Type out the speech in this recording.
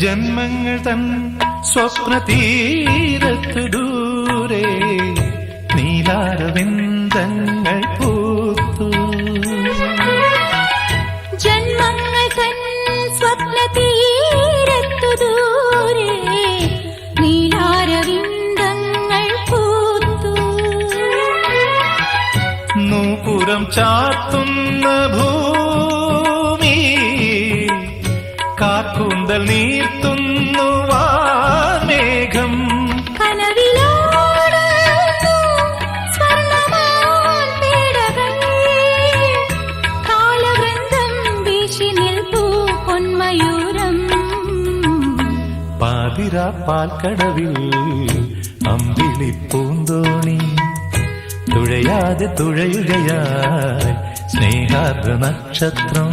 ജന്മങ്ങൾ തൻ സ്വപ്ന തീരത്തു ദൂരെ നീലാരവിന്ദങ്ങൾ പൂത്തു. ജന്മങ്ങൾ തൻ സ്വപ്ന തീരത്തു ദൂരെ നീലാരവിന്ദങ്ങൾ പൂത്തു. നൂപുരം ചാത്തുന്ന ഭൂമി കാർക്കൂന്തൽ നീർത്തുന്നു വാർമേഘം. കനവിലോടുന്നു സ്വർണ്ണമാൻ പേടകൾ കാലവൃന്ദം വീശി നിൽപ്പൂ പൊന്മയൂരം. പാതിരാ പാൽക്കടവിൽ അമ്പിളി പൂന്തോണി തുഴയാതെ തുഴയുകയായി സ്നേഹാർദ്ര നക്ഷത്രം.